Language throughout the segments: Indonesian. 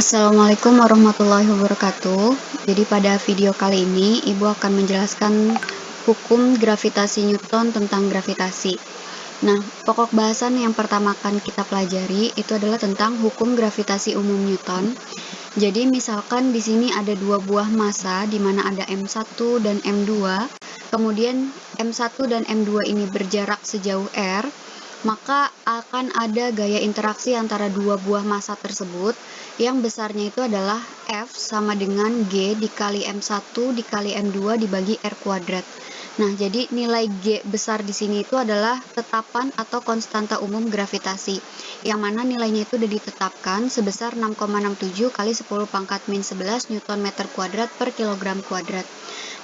Assalamualaikum warahmatullahi wabarakatuh. Jadi pada video kali ini Ibu akan menjelaskan hukum gravitasi Newton tentang gravitasi. Nah, pokok bahasan yang pertama akan kita pelajari itu adalah tentang hukum gravitasi umum Newton. Jadi misalkan di sini ada dua buah massa di mana ada M1 dan M2. Kemudian M1 dan M2 ini berjarak sejauh r, maka akan ada gaya interaksi antara dua buah massa tersebut yang besarnya itu adalah F sama dengan G dikali M1 dikali M2 dibagi R kuadrat. Nah, jadi nilai G besar di sini itu adalah tetapan atau konstanta umum gravitasi, yang mana nilainya itu sudah ditetapkan sebesar 6,67 kali 10 pangkat min 11 Newton meter kuadrat per kilogram kuadrat.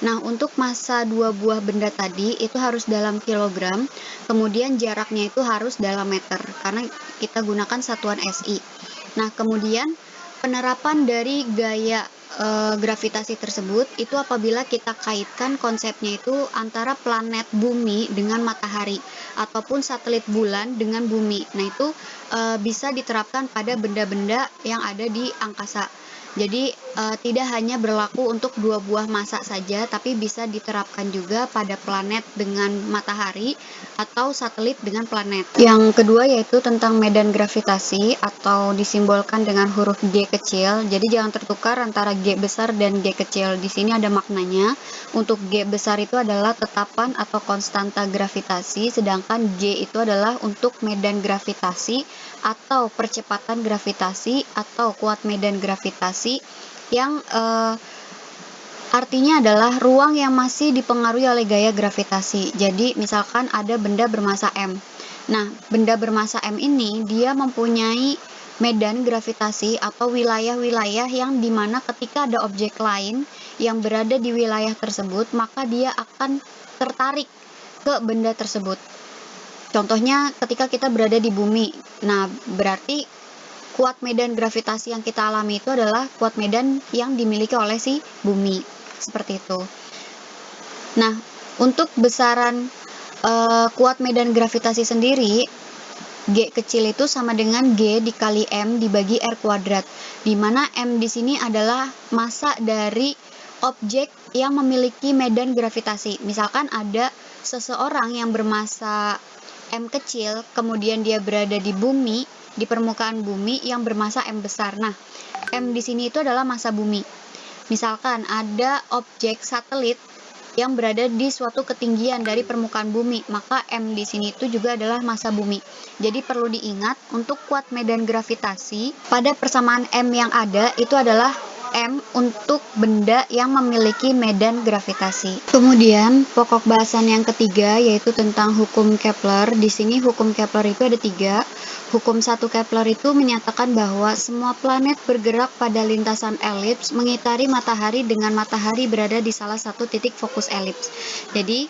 Nah, untuk massa dua buah benda tadi itu harus dalam kilogram, kemudian jaraknya itu harus dalam meter, karena kita gunakan satuan SI. Nah, kemudian penerapan dari gaya gravitasi tersebut itu apabila kita kaitkan konsepnya itu antara planet bumi dengan matahari ataupun satelit bulan dengan bumi. Nah, itu bisa diterapkan pada benda-benda yang ada di angkasa. Jadi tidak hanya berlaku untuk dua buah massa saja, tapi bisa diterapkan juga pada planet dengan matahari atau satelit dengan planet. Yang kedua yaitu tentang medan gravitasi atau disimbolkan dengan huruf G kecil. Jadi jangan tertukar antara G besar dan G kecil. Di sini ada maknanya. Untuk G besar itu adalah tetapan atau konstanta gravitasi, sedangkan G itu adalah untuk medan gravitasi atau percepatan gravitasi atau kuat medan gravitasi yang artinya adalah ruang yang masih dipengaruhi oleh gaya gravitasi. Jadi misalkan ada benda bermassa M. Nah, benda bermassa M ini dia mempunyai medan gravitasi atau wilayah-wilayah yang dimana ketika ada objek lain yang berada di wilayah tersebut, maka dia akan tertarik ke benda tersebut. Contohnya ketika kita berada di bumi. Nah, berarti kuat medan gravitasi yang kita alami itu adalah kuat medan yang dimiliki oleh si bumi. Seperti itu. Nah, untuk besaran kuat medan gravitasi sendiri, G kecil itu sama dengan G dikali M dibagi R kuadrat, di mana M di sini adalah massa dari objek yang memiliki medan gravitasi. Misalkan ada seseorang yang bermassa M kecil, kemudian dia berada di bumi, di permukaan bumi yang bermassa M besar. Nah, M di sini itu adalah massa bumi. Misalkan ada objek satelit yang berada di suatu ketinggian dari permukaan bumi, maka M di sini itu juga adalah massa bumi. Jadi perlu diingat untuk kuat medan gravitasi pada persamaan M yang ada itu adalah M untuk benda yang memiliki medan gravitasi. Kemudian pokok bahasan yang ketiga yaitu tentang hukum Kepler. Di sini hukum Kepler itu ada 3. Hukum 1 Kepler itu menyatakan bahwa semua planet bergerak pada lintasan elips mengitari matahari dengan matahari berada di salah satu titik fokus elips. Jadi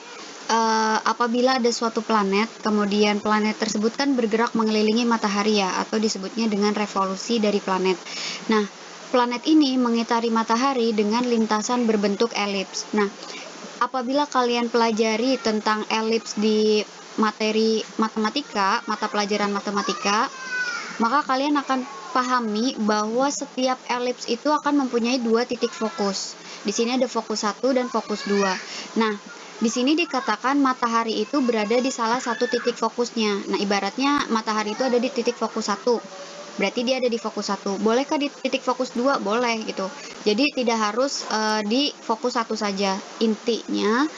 apabila ada suatu planet, kemudian planet tersebut kan bergerak mengelilingi matahari ya, atau disebutnya dengan revolusi dari planet. Nah, planet ini mengitari matahari dengan lintasan berbentuk elips. Nah, apabila kalian pelajari tentang elips di materi matematika, mata pelajaran matematika, maka kalian akan pahami bahwa setiap elips itu akan mempunyai 2 titik fokus. Di sini ada fokus 1 dan fokus 2. Nah, di sini dikatakan matahari itu berada di salah satu titik fokusnya. Nah, ibaratnya matahari itu ada di titik fokus 1. Berarti dia ada di fokus 1. Bolehkah di titik fokus 2? Boleh gitu. Jadi tidak harus di fokus 1 saja. Intinya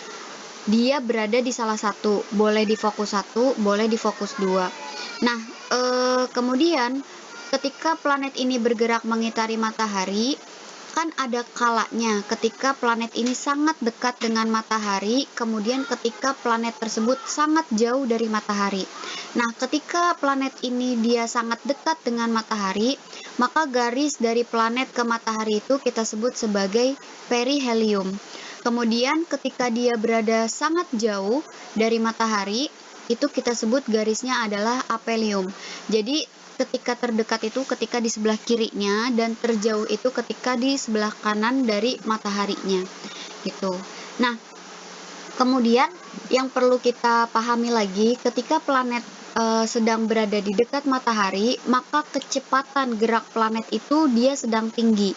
dia berada di salah satu. Boleh di fokus 1, boleh di fokus 2. Nah, kemudian ketika planet ini bergerak mengitari matahari, kan ada kalanya ketika planet ini sangat dekat dengan matahari, kemudian ketika planet tersebut sangat jauh dari matahari. Nah, ketika planet ini dia sangat dekat dengan matahari, maka garis dari planet ke matahari itu kita sebut sebagai perihelium. Kemudian ketika dia berada sangat jauh dari matahari, itu kita sebut garisnya adalah aphelium. Jadi ketika terdekat itu ketika di sebelah kirinya, dan terjauh itu ketika di sebelah kanan dari mataharinya gitu. Nah, kemudian yang perlu kita pahami lagi, ketika planet sedang berada di dekat matahari, maka kecepatan gerak planet itu dia sedang tinggi.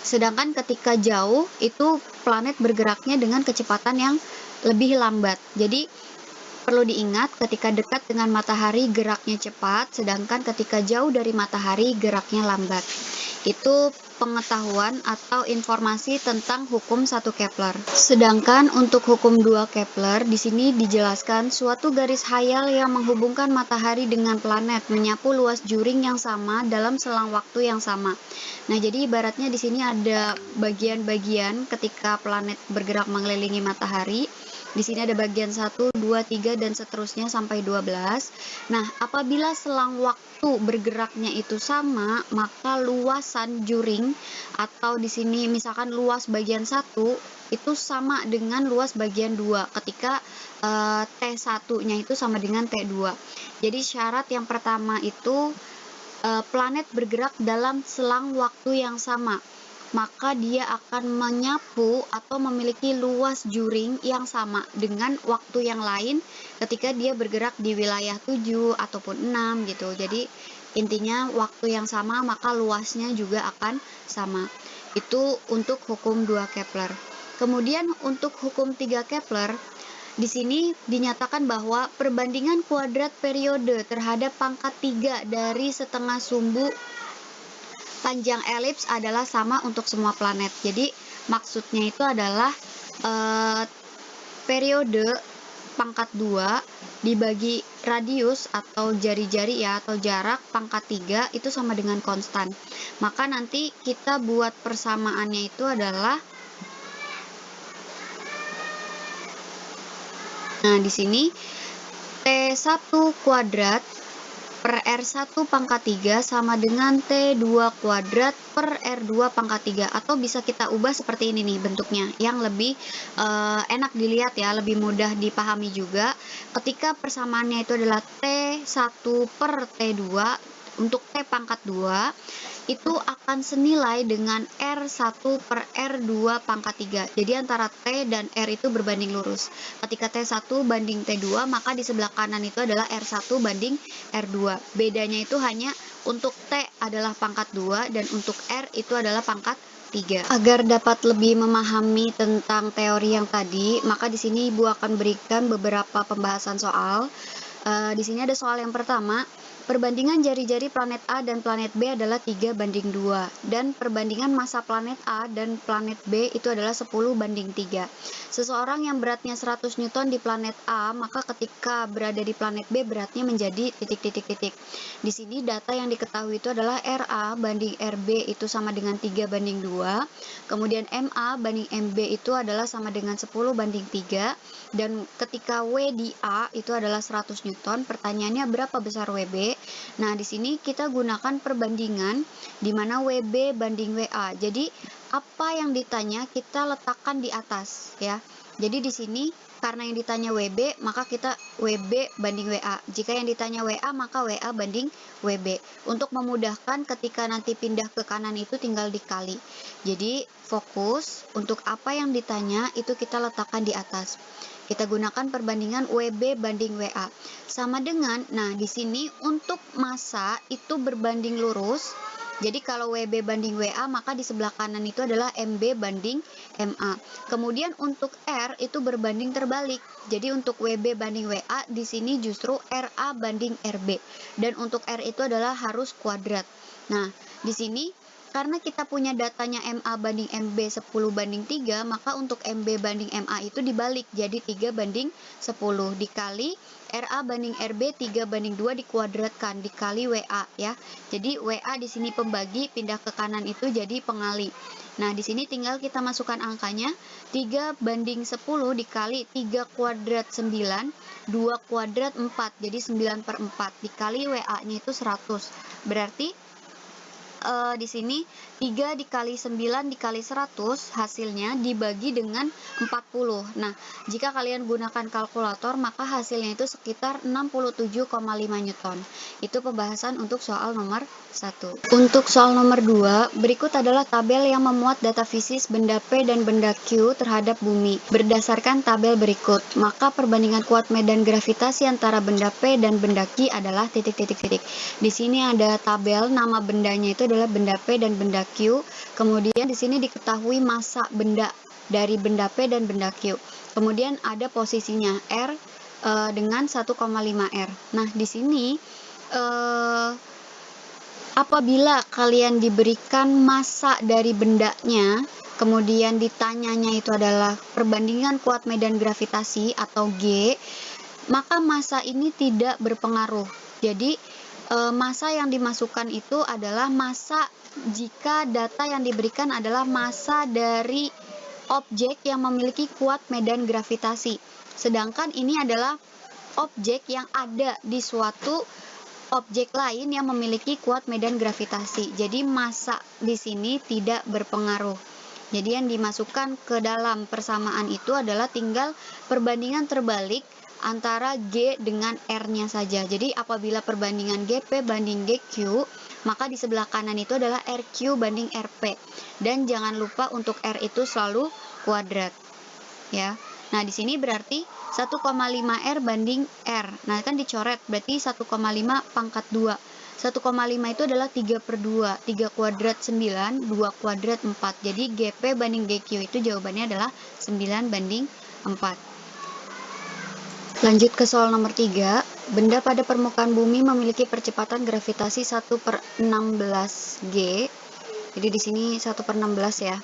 Sedangkan ketika jauh, itu planet bergeraknya dengan kecepatan yang lebih lambat. Jadi, perlu diingat ketika dekat dengan matahari geraknya cepat, sedangkan ketika jauh dari matahari geraknya lambat. Itu pengetahuan atau informasi tentang hukum 1 Kepler. Sedangkan untuk hukum 2 Kepler, di sini dijelaskan suatu garis hayal yang menghubungkan matahari dengan planet menyapu luas juring yang sama dalam selang waktu yang sama. Nah, jadi ibaratnya di sini ada bagian-bagian ketika planet bergerak mengelilingi matahari. Di sini ada bagian 1, 2, 3, dan seterusnya sampai 12. Nah, apabila selang waktu bergeraknya itu sama, maka luasan juring atau di sini misalkan luas bagian 1 itu sama dengan luas bagian 2 ketika T1-nya itu sama dengan T2. Jadi syarat yang pertama itu planet bergerak dalam selang waktu yang sama, maka dia akan menyapu atau memiliki luas juring yang sama dengan waktu yang lain ketika dia bergerak di wilayah 7 ataupun 6 gitu. Jadi intinya waktu yang sama maka luasnya juga akan sama. Itu untuk hukum 2 Kepler. Kemudian untuk hukum 3 Kepler, di sini dinyatakan bahwa perbandingan kuadrat periode terhadap pangkat 3 dari setengah sumbu panjang elips adalah sama untuk semua planet. Jadi maksudnya itu adalah periode pangkat 2 dibagi radius atau jari-jari ya, atau jarak pangkat 3 itu sama dengan konstan. Maka nanti kita buat persamaannya itu adalah, nah di sini T1 kuadrat per R1 pangkat 3 sama dengan T2 kuadrat per R2 pangkat 3, atau bisa kita ubah seperti ini nih bentuknya yang lebih enak dilihat ya, lebih mudah dipahami juga. Ketika persamaannya itu adalah T1 per T2, untuk T pangkat 2 itu akan senilai dengan R1 per R2 pangkat 3. Jadi antara T dan R itu berbanding lurus. Ketika T1 banding T2, maka di sebelah kanan itu adalah R1 banding R2. Bedanya itu hanya untuk T adalah pangkat 2 dan untuk R itu adalah pangkat 3. Agar dapat lebih memahami tentang teori yang tadi, maka di sini Ibu akan berikan beberapa pembahasan soal. Di sini ada soal yang pertama. Perbandingan jari-jari planet A dan planet B adalah 3 banding 2, dan perbandingan massa planet A dan planet B itu adalah 10 banding 3. Seseorang yang beratnya 100 Newton di planet A, maka ketika berada di planet B beratnya menjadi titik-titik-titik. Di sini data yang diketahui itu adalah RA banding RB itu sama dengan 3 banding 2, kemudian MA banding MB itu adalah sama dengan 10 banding 3, dan ketika W di A itu adalah 100 Newton, pertanyaannya berapa besar WB? Nah, di sini kita gunakan perbandingan di mana WB banding WA. Jadi, apa yang ditanya kita letakkan di atas ya. Jadi di sini karena yang ditanya WB, maka kita WB banding WA. Jika yang ditanya WA, maka WA banding WB. Untuk memudahkan ketika nanti pindah ke kanan itu tinggal dikali. Jadi, fokus untuk apa yang ditanya itu kita letakkan di atas. Kita gunakan perbandingan WB banding WA. Sama dengan, nah di sini untuk massa itu berbanding lurus. Jadi kalau WB banding WA, maka di sebelah kanan itu adalah MB banding MA. Kemudian untuk R itu berbanding terbalik. Jadi untuk WB banding WA, di sini justru RA banding RB. Dan untuk R itu adalah harus kuadrat. Nah, di sini karena kita punya datanya MA banding MB 10 banding 3, maka untuk MB banding MA itu dibalik, jadi 3 banding 10 dikali RA banding RB 3 banding 2 dikuadratkan, dikali WA ya. Jadi WA di sini pembagi, pindah ke kanan itu jadi pengali. Nah, di sini tinggal kita masukkan angkanya, 3 banding 10 dikali 3 kuadrat 9, 2 kuadrat 4, jadi 9/4, dikali WA-nya itu 100. Berarti di sini 3 dikali 9 dikali 100 hasilnya dibagi dengan 40. Nah, jika kalian gunakan kalkulator maka hasilnya itu sekitar 67,5 Newton. Itu pembahasan untuk soal nomor 1. Untuk soal nomor 2, berikut adalah tabel yang memuat data fisis benda P dan benda Q terhadap bumi. Berdasarkan tabel berikut, maka perbandingan kuat medan gravitasi antara benda P dan benda Q adalah titik-titik-titik. Di sini ada tabel, nama bendanya itu adalah benda P dan benda Q. Kemudian di sini diketahui massa benda dari benda P dan benda Q. Kemudian ada posisinya R dengan 1,5 R. Nah, di sini apabila kalian diberikan massa dari bendanya, kemudian ditanyanya itu adalah perbandingan kuat medan gravitasi atau G, maka massa ini tidak berpengaruh. Jadi massa yang dimasukkan itu adalah massa jika data yang diberikan adalah massa dari objek yang memiliki kuat medan gravitasi. Sedangkan ini adalah objek yang ada di suatu objek lain yang memiliki kuat medan gravitasi. Jadi massa di sini tidak berpengaruh. Jadi yang dimasukkan ke dalam persamaan itu adalah tinggal perbandingan terbalik antara G dengan R-nya saja. Jadi apabila perbandingan GP banding GQ, maka di sebelah kanan itu adalah RQ banding RP. Dan jangan lupa untuk R itu selalu kuadrat. Ya. Nah, di sini berarti 1,5 R banding R. Nah, kan dicoret, berarti 1,5 pangkat 2. 1,5 itu adalah 3 per 2. 3 kuadrat 9, 2 kuadrat 4. Jadi GP banding GQ itu jawabannya adalah 9 banding 4. Lanjut ke soal nomor 3. Benda pada permukaan bumi memiliki percepatan gravitasi 1 per 16 G. Jadi di sini 1 per 16 ya.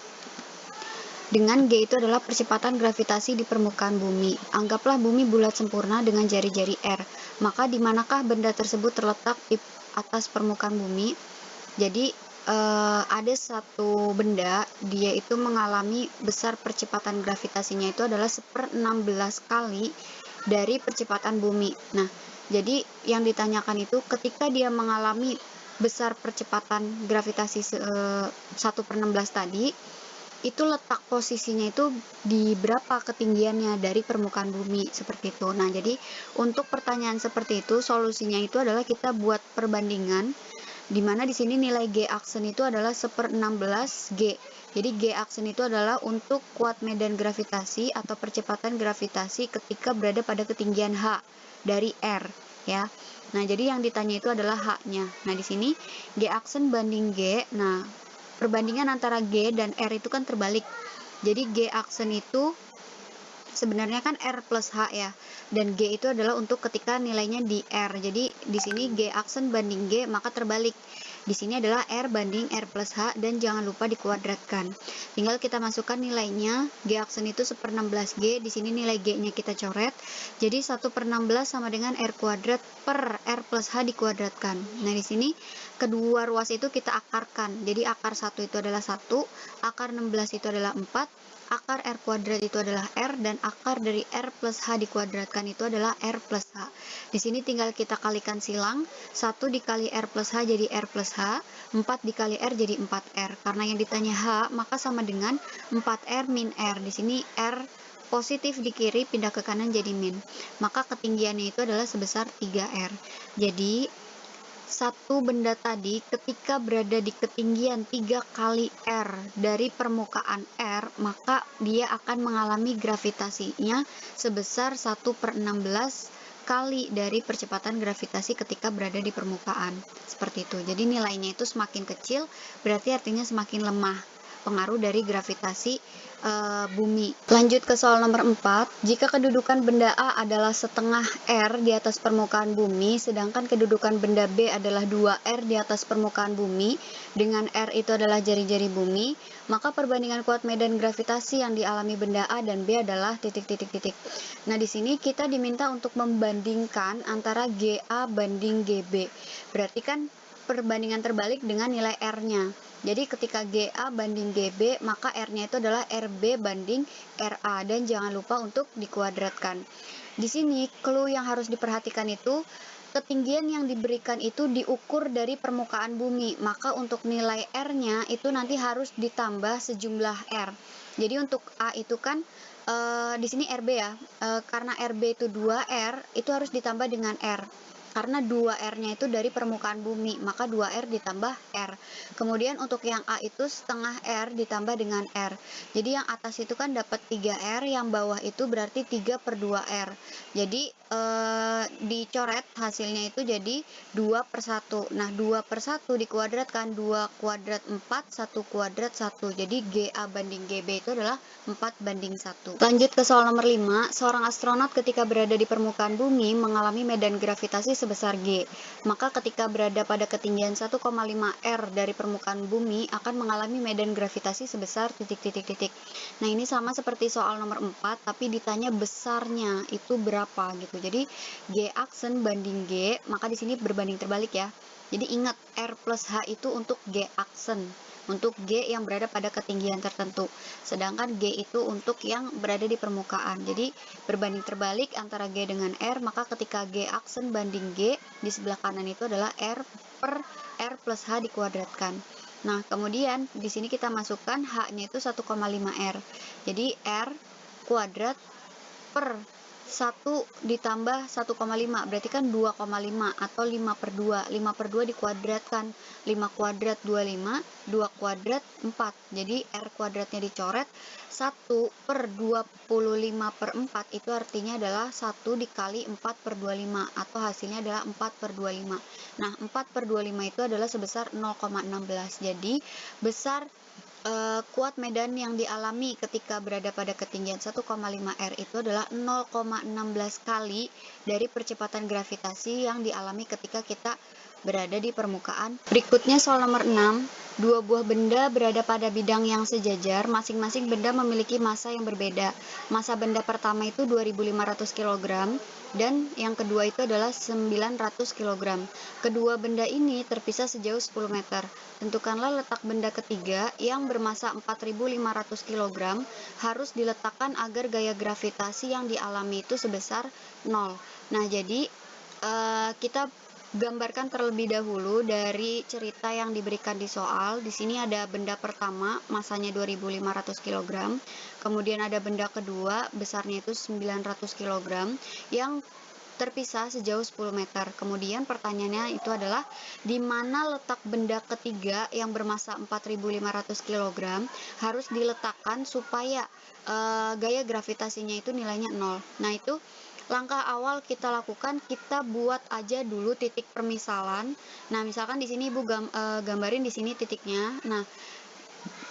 Dengan G itu adalah percepatan gravitasi di permukaan bumi. Anggaplah bumi bulat sempurna dengan jari-jari R. Maka di manakah benda tersebut terletak di atas permukaan bumi? Jadi ada satu benda, dia itu mengalami besar percepatan gravitasinya itu adalah 1/16 kali dari percepatan bumi. Nah, jadi yang ditanyakan itu ketika dia mengalami besar percepatan gravitasi 1/16 tadi, itu letak posisinya itu di berapa ketinggiannya dari permukaan bumi, seperti itu. Nah, jadi untuk pertanyaan seperti itu solusinya itu adalah kita buat perbandingan, di mana di sini nilai G aksen itu adalah 1/16 G. Jadi G aksen itu adalah untuk kuat medan gravitasi atau percepatan gravitasi ketika berada pada ketinggian H dari R, ya. Nah, jadi yang ditanya itu adalah H-nya. Nah, di sini G aksen banding G. Nah, perbandingan antara G dan R itu kan terbalik. Jadi G aksen itu sebenarnya kan R plus H ya. Dan G itu adalah untuk ketika nilainya di R. Jadi di sini G aksen banding G maka terbalik. Di sini adalah R banding R plus H dan jangan lupa dikuadratkan. Tinggal kita masukkan nilainya. G aksen itu 1/16 G. Di sini nilai G-nya kita coret. Jadi 1/16 sama dengan R kuadrat per R plus H dikuadratkan. Nah, di sini kedua ruas itu kita akarkan. Jadi akar 1 itu adalah 1, akar 16 itu adalah 4, akar R kuadrat itu adalah R, dan akar dari R plus H dikuadratkan itu adalah R plus H. Di sini tinggal kita kalikan silang, 1 dikali R plus H jadi R plus H, 4 dikali R jadi 4R. Karena yang ditanya H, maka sama dengan 4R min R. Di sini R positif di kiri pindah ke kanan jadi min. Maka ketinggiannya itu adalah sebesar 3R. Jadi satu benda tadi ketika berada di ketinggian 3 kali R dari permukaan R, maka dia akan mengalami gravitasinya sebesar 1/16 kali dari percepatan gravitasi ketika berada di permukaan. Seperti itu. Jadi nilainya itu semakin kecil, berarti artinya semakin lemah pengaruh dari gravitasi bumi. Lanjut ke soal nomor 4. Jika kedudukan benda A adalah setengah R di atas permukaan bumi, sedangkan kedudukan benda B adalah 2R di atas permukaan bumi, dengan R itu adalah jari-jari bumi, maka perbandingan kuat medan gravitasi yang dialami benda A dan B adalah titik-titik-titik. Nah, di sini kita diminta untuk membandingkan antara GA banding GB. Berarti kan perbandingan terbalik dengan nilai R-nya. Jadi ketika GA banding GB, maka R-nya itu adalah RB banding RA, dan jangan lupa untuk dikuadratkan. Di sini clue yang harus diperhatikan itu ketinggian yang diberikan itu diukur dari permukaan bumi, maka untuk nilai R-nya itu nanti harus ditambah sejumlah R. Jadi untuk A itu kan di sini RB ya, karena RB itu 2R, itu harus ditambah dengan R. Karena 2R-nya itu dari permukaan bumi, maka 2R ditambah R. Kemudian untuk yang A itu setengah R ditambah dengan R. Jadi yang atas itu kan dapat 3R, yang bawah itu berarti 3/2R. Jadi dicoret hasilnya itu jadi 2/1. Nah, 2/1 dikuadratkan, 2 kuadrat 4, 1 kuadrat 1. Jadi GA banding GB itu adalah 4/1. Lanjut ke soal nomor 5. Seorang astronot ketika berada di permukaan bumi mengalami medan gravitasi sebesar G. Maka ketika berada pada ketinggian 1,5 R dari permukaan bumi akan mengalami medan gravitasi sebesar titik-titik-titik. Nah, ini sama seperti soal nomor 4, tapi ditanya besarnya itu berapa gitu. Jadi G aksen banding G, maka di sini berbanding terbalik ya. Jadi ingat R plus H itu untuk G aksen, untuk G yang berada pada ketinggian tertentu. Sedangkan G itu untuk yang berada di permukaan. Jadi berbanding terbalik antara G dengan R, maka ketika G aksen banding G, di sebelah kanan itu adalah R per R plus H dikuadratkan. Nah, kemudian di sini kita masukkan H-nya itu 1,5 R. Jadi R kuadrat per 1 ditambah 1,5 berarti kan 2,5 atau 5/2. 5/2 dikuadratkan, 5 kuadrat 25, 2 kuadrat 4. Jadi R kuadratnya dicoret, 1/25/4 itu artinya adalah 1 dikali 4/25 atau hasilnya adalah 4/25. Nah, 4/25 itu adalah sebesar 0,16. Jadi besar kuat medan yang dialami ketika berada pada ketinggian 1,5 R itu adalah 0,16 kali dari percepatan gravitasi yang dialami ketika kita berada di permukaan. Berikutnya soal nomor 6. Dua buah benda berada pada bidang yang sejajar, masing-masing benda memiliki massa yang berbeda. Massa benda pertama itu 2.500 kg dan yang kedua itu adalah 900 kg. Kedua benda ini terpisah sejauh 10 meter. Tentukanlah letak benda ketiga yang bermassa 4.500 kg harus diletakkan agar gaya gravitasi yang dialami itu sebesar 0. Nah, jadi kita gambarkan terlebih dahulu dari cerita yang diberikan di soal. Di sini ada benda pertama, masanya 2.500 kg. Kemudian ada benda kedua, besarnya itu 900 kg, yang terpisah sejauh 10 meter. Kemudian pertanyaannya itu adalah di mana letak benda ketiga yang bermassa 4.500 kg harus diletakkan supaya gaya gravitasinya itu nilainya 0. Nah, itu langkah awal kita lakukan, kita buat aja dulu titik permisalan. Nah, misalkan di sini Ibu gambarin di sini titiknya. Nah,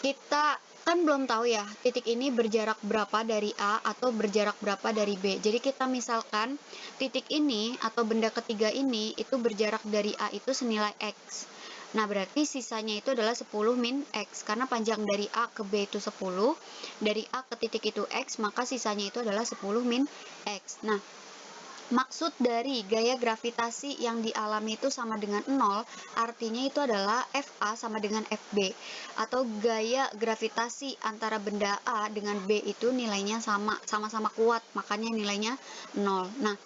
kita kan belum tahu ya titik ini berjarak berapa dari A atau berjarak berapa dari B. Jadi kita misalkan titik ini atau benda ketiga ini itu berjarak dari A itu senilai X. Nah, berarti sisanya itu adalah 10 min X, karena panjang dari A ke B itu 10, dari A ke titik itu X, maka sisanya itu adalah 10 min X. Nah, maksud dari gaya gravitasi yang dialami itu sama dengan 0, artinya itu adalah FA sama dengan FB, atau gaya gravitasi antara benda A dengan B itu nilainya sama-sama kuat, makanya nilainya 0. Nah,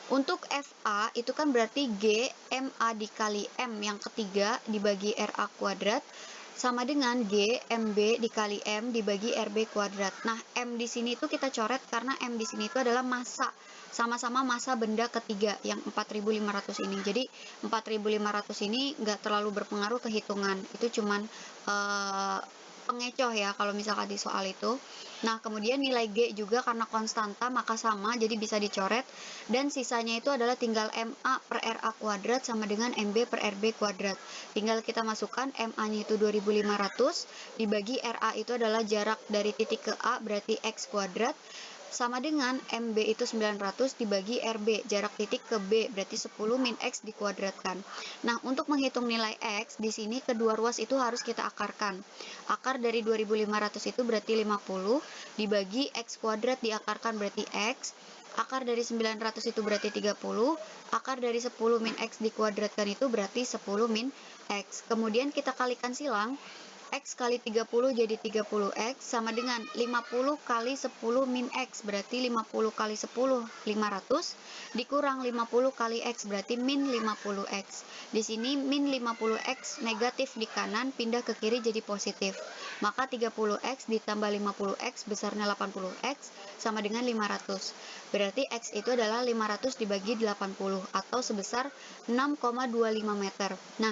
untuk FA itu kan berarti G MA dikali M yang ketiga dibagi RA kuadrat sama dengan G MB dikali M dibagi RB kuadrat. Nah, M di sini itu kita coret karena M di sini itu adalah massa, sama-sama massa benda ketiga yang 4.500 ini. Jadi 4.500 ini nggak terlalu berpengaruh ke hitungan, itu cuman pengecoh ya kalau misalkan di soal itu. Nah, kemudian nilai G juga karena konstanta maka sama, jadi bisa dicoret, dan sisanya itu adalah tinggal MA per RA kuadrat sama dengan MB per RB kuadrat. Tinggal kita masukkan MA-nya itu 2.500 dibagi RA itu adalah jarak dari titik ke A berarti X kuadrat, sama dengan MB itu 900 dibagi RB, jarak titik ke B, berarti 10 min X dikuadratkan. Nah, untuk menghitung nilai X, di sini kedua ruas itu harus kita akarkan. Akar dari 2.500 itu berarti 50, dibagi X kuadrat diakarkan berarti X, akar dari 900 itu berarti 30, akar dari 10 min X dikuadratkan itu berarti 10 min X. Kemudian kita kalikan silang, X kali 30 jadi 30X sama dengan 50 kali 10 min X, berarti 50 kali 10, 500, dikurang 50 kali X, berarti min 50X. Di sini min 50X negatif di kanan, pindah ke kiri jadi positif. Maka 30X ditambah 50X besarnya 80X sama dengan 500. Berarti X itu adalah 500 dibagi 80 atau sebesar 6,25 meter. Nah,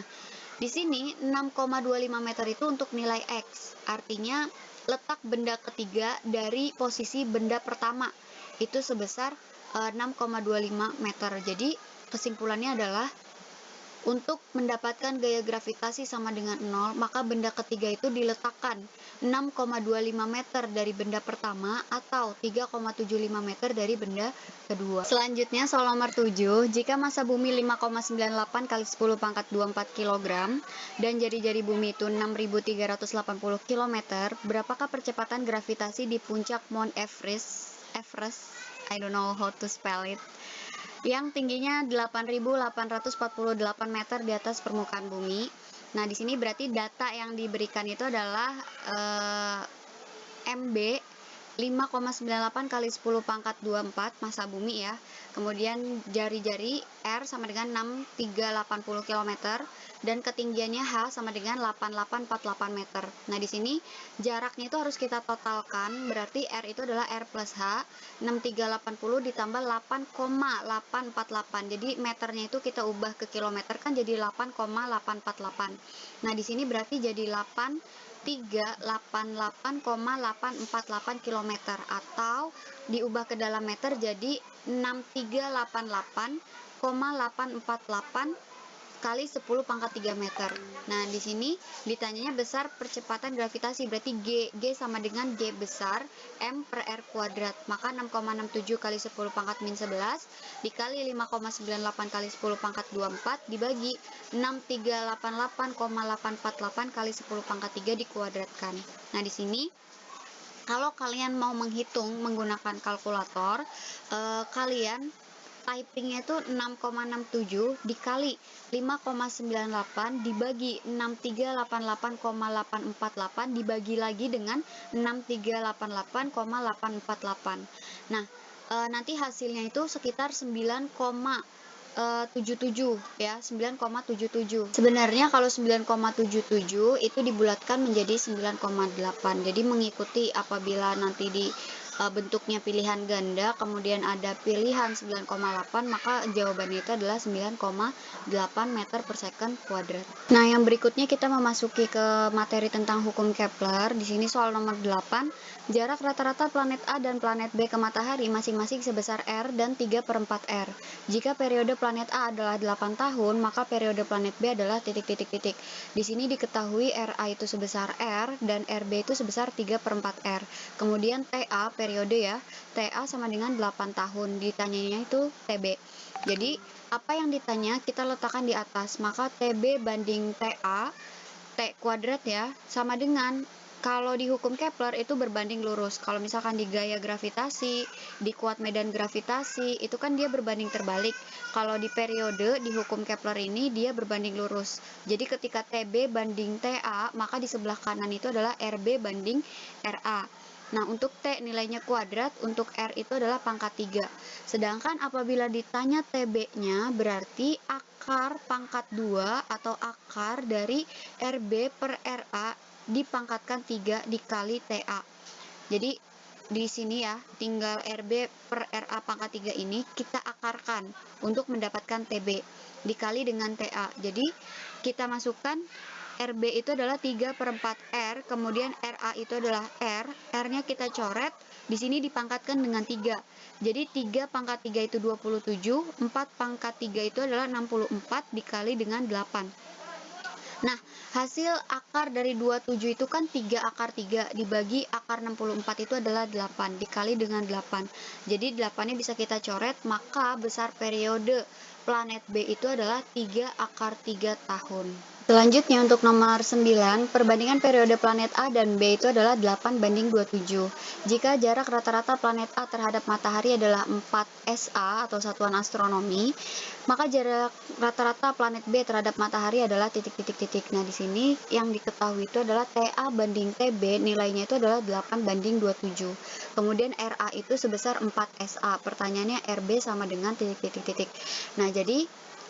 di sini 6,25 meter itu untuk nilai X, artinya letak benda ketiga dari posisi benda pertama itu sebesar 6,25 meter. Jadi kesimpulannya adalah untuk mendapatkan gaya gravitasi sama dengan 0, maka benda ketiga itu diletakkan 6,25 meter dari benda pertama atau 3,75 meter dari benda kedua. Selanjutnya soal nomor 7, jika massa bumi 5,98 kali 10 pangkat 24 kg dan jari-jari bumi itu 6.380 km, berapakah percepatan gravitasi di puncak Mount Everest? I don't know how to spell it, yang tingginya 8.848 meter di atas permukaan bumi. Nah, di sini berarti data yang diberikan itu adalah MB 5,98 kali 10 pangkat 24 massa bumi ya. Kemudian jari-jari R sama dengan 6.380 km dan ketinggiannya H sama dengan 8.848 meter. Nah, di sini jaraknya itu harus kita totalkan, berarti R itu adalah R plus H, 6.380 ditambah 8,848. Jadi meternya itu kita ubah ke kilometer kan jadi 8,848. Nah, di sini berarti jadi 388,848 km atau diubah ke dalam meter jadi 6388,848 kali 10 pangkat 3 meter. Nah, di sini ditanyanya besar percepatan gravitasi, berarti G sama dengan G besar M per R kuadrat. Maka 6,67 kali 10 pangkat min 11 dikali 5,98 kali 10 pangkat 24 dibagi 6388,848 kali 10 pangkat 3 dikuadratkan. Nah, di sini kalau kalian mau menghitung menggunakan kalkulator, kalian typingnya itu 6,67 dikali 5,98 dibagi 6388,848 dibagi lagi dengan 6388,848. Nah, nanti hasilnya itu sekitar 9,77 ya, 9,77. Sebenarnya kalau 9,77 itu dibulatkan menjadi 9,8. Jadi mengikuti apabila nanti di bentuknya pilihan ganda kemudian ada pilihan 9,8, maka jawabannya itu adalah 9,8 meter per second kuadrat. Nah, yang berikutnya kita memasuki ke materi tentang hukum Kepler. Di sini soal nomor 8, jarak rata-rata planet A dan planet B ke matahari masing-masing sebesar R dan 3/4 R. Jika periode planet A adalah 8 tahun, maka periode planet B adalah titik-titik-titik. Di sini diketahui RA itu sebesar R dan RB itu sebesar 3/4 R. Kemudian TA periode ya, TA sama dengan 8 tahun, ditanyanya itu TB. Jadi apa yang ditanya kita letakkan di atas, maka TB banding TA, T kuadrat ya, sama dengan kalau di hukum Kepler itu berbanding lurus. Kalau misalkan di gaya gravitasi, di kuat medan gravitasi, itu kan dia berbanding terbalik. Kalau di periode, di hukum Kepler ini dia berbanding lurus. Jadi ketika TB banding TA, maka di sebelah kanan itu adalah RB banding RA. Nah, untuk T nilainya kuadrat, untuk R itu adalah pangkat 3. Sedangkan apabila ditanya TB-nya, berarti akar pangkat 2 atau akar dari RB per RA dipangkatkan 3 dikali TA. Jadi di sini ya, tinggal RB per RA pangkat 3 ini kita akarkan untuk mendapatkan TB dikali dengan TA. Jadi kita masukkan RB itu adalah 3/4 R, kemudian RA itu adalah R, R-nya kita coret, di sini dipangkatkan dengan 3. Jadi 3 pangkat 3 itu 27, 4 pangkat 3 itu adalah 64 dikali dengan 8. Nah, hasil akar dari 27 itu kan 3 akar 3 dibagi akar 64 itu adalah 8 dikali dengan 8. Jadi 8-nya bisa kita coret, maka besar periode planet B itu adalah 3 akar 3 tahun. Selanjutnya untuk nomor 9, perbandingan periode planet A dan B itu adalah 8:27. Jika jarak rata-rata planet A terhadap matahari adalah 4 SA atau satuan astronomi, maka jarak rata-rata planet B terhadap matahari adalah titik-titik-titik. Nah, di sini yang diketahui itu adalah TA banding TB, nilainya itu adalah 8:27. Kemudian RA itu sebesar 4 SA. Pertanyaannya RB sama dengan titik-titik-titik. Nah, jadi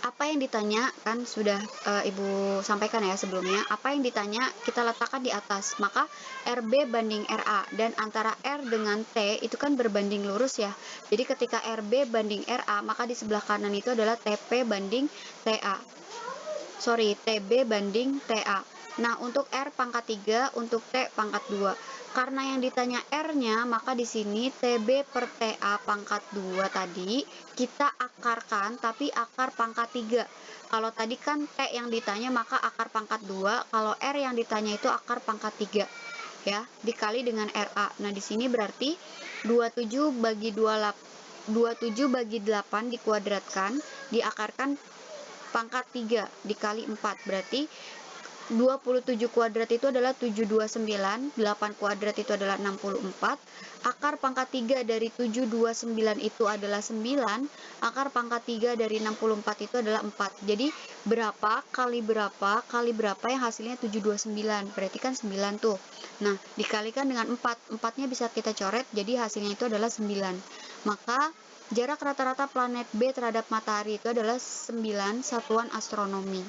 apa yang ditanya kan sudah Ibu sampaikan ya sebelumnya, apa yang ditanya kita letakkan di atas, maka RB banding RA, dan antara R dengan T itu kan berbanding lurus ya, jadi ketika RB banding RA maka di sebelah kanan itu adalah TP banding TA, TB banding TA. Nah, untuk R pangkat 3, untuk T pangkat 2. Karena yang ditanya R-nya, maka di sini TB per TA pangkat 2 tadi kita akarkan, tapi akar pangkat 3. Kalau tadi kan T yang ditanya, maka akar pangkat 2. Kalau R yang ditanya itu akar pangkat 3. Ya, dikali dengan RA. Nah, di sini berarti 27 bagi 8 dikuadratkan, diakarkan pangkat 3 dikali 4, berarti 27 kuadrat itu adalah 729, 8 kuadrat itu adalah 64, akar pangkat 3 dari 729 itu adalah 9, akar pangkat 3 dari 64 itu adalah 4. Jadi berapa kali berapa yang hasilnya 729, berarti kan 9 tuh. Nah, dikalikan dengan 4, 4-nya bisa kita coret, jadi hasilnya itu adalah 9. Maka jarak rata-rata planet B terhadap matahari itu adalah 9 satuan astronomi.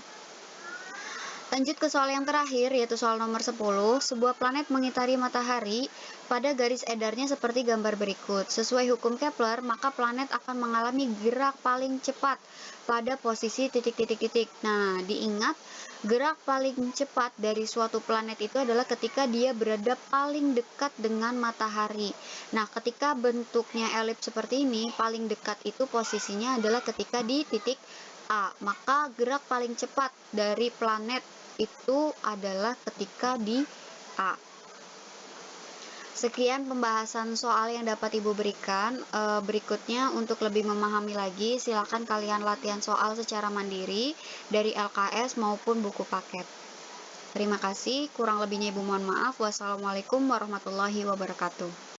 Lanjut ke soal yang terakhir, yaitu soal nomor 10. Sebuah planet mengitari matahari pada garis edarnya seperti gambar berikut. Sesuai hukum Kepler, maka planet akan mengalami gerak paling cepat pada posisi titik-titik-titik. Nah, diingat, gerak paling cepat dari suatu planet itu adalah ketika dia berada paling dekat dengan matahari. Nah, ketika bentuknya elips seperti ini, paling dekat itu posisinya adalah ketika di titik A. Maka gerak paling cepat dari planet itu adalah ketika di A. Sekian pembahasan soal yang dapat Ibu berikan. Berikutnya untuk lebih memahami lagi, silakan kalian latihan soal secara mandiri dari LKS maupun buku paket. Terima kasih, kurang lebihnya Ibu mohon maaf. Wassalamualaikum warahmatullahi wabarakatuh.